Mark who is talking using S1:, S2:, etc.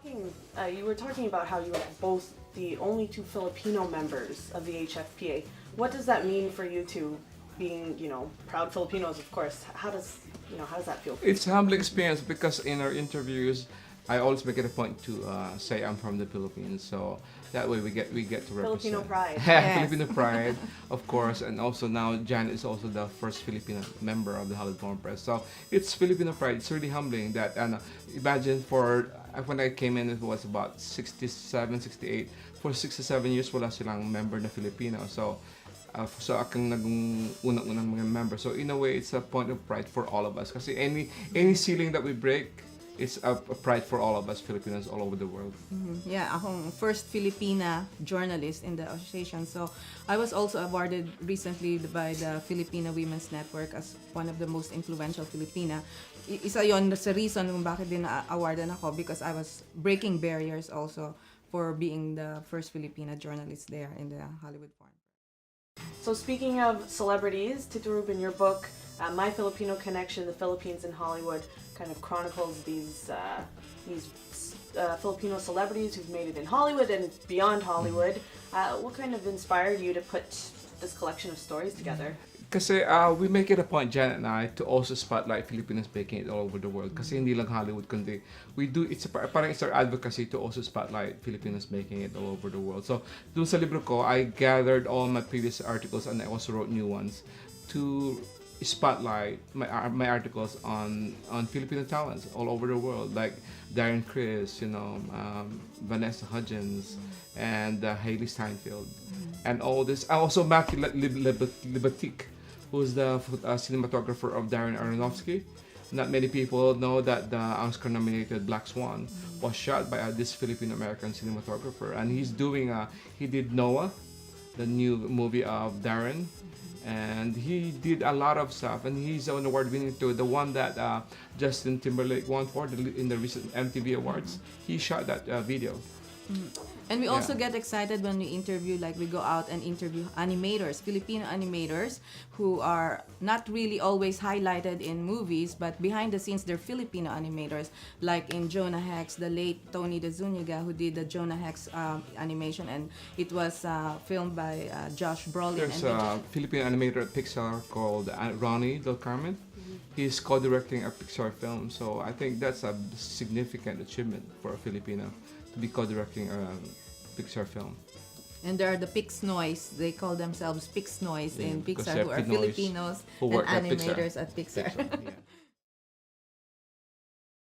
S1: You were talking about how you were both the only two Filipino members of the HFPA. What does that mean for you two, being proud Filipinos, of course? How does that feel?
S2: It's a humbling experience because in our interviews, I always make it a point to say I'm from the Philippines, so that way we get to represent
S1: Filipino pride.
S2: Yeah, Filipino pride, of course, and also now Janet is also the first Filipino member of the Hollywood Foreign Press. So it's Filipino pride. It's really humbling that, imagine for when I came in, it was about 67, 68. For 67 years, wala silang member na Filipino. So akong naging unang mga member. So in a way, it's a point of pride for all of us. Kasi any ceiling that we break, it's a pride for all of us Filipinos all over the world.
S3: Yeah, akong first Filipina journalist in the association. So I was also awarded recently by the Filipino Women's Network as one of the most influential Filipina. Isa yon sa reason kung bakit din na-awardan ako, because I was breaking barriers also for being the first Filipina journalist there in the Hollywood Foreign.
S1: So speaking of celebrities, Tito Ruben, your book, My Filipino Connection, The Philippines in Hollywood, kind of chronicles these Filipino celebrities who've made it in Hollywood and beyond Hollywood. What kind of inspired you to put this collection of stories together?
S2: Kasi we make it a point, Janet and I, to also spotlight Filipinos making it all over the world. Kasi hindi lang Hollywood, kundi we do, it's our advocacy to also spotlight Filipinos making it all over the world. So, dun sa libro ko, I gathered all my previous articles and I also wrote new ones to spotlight my articles on Filipino talents all over the world, like Darren Criss, Vanessa Hudgens, and Hailey Steinfeld, and all this. Also Matthew Libatique, who's the cinematographer of Darren Aronofsky. Not many people know that the Oscar-nominated Black Swan was shot by this Filipino-American cinematographer, and he did Noah, the new movie of Darren. And he did a lot of stuff, and he's an award-winning too. The one that Justin Timberlake won for in the recent MTV Awards, he shot that video.
S3: And we also get excited when we we go out and interview animators, Filipino animators, who are not really always highlighted in movies, but behind the scenes, they're Filipino animators. Like in Jonah Hex, the late Tony De Zuniga, who did the Jonah Hex animation, and it was filmed by Josh Brolin.
S2: There's a Filipino animator at Pixar called Ronnie Del Carmen. He's co-directing a Pixar film, so I think that's a significant achievement for a Filipino to be co-directing a Pixar film.
S3: And there are the Pixnoys. They call themselves Pixnoys in
S2: because
S3: Pixar,
S2: they're
S3: who are
S2: Pinoys
S3: Filipinos
S2: who
S3: and
S2: work at
S3: animators at Pixar.
S2: Yeah.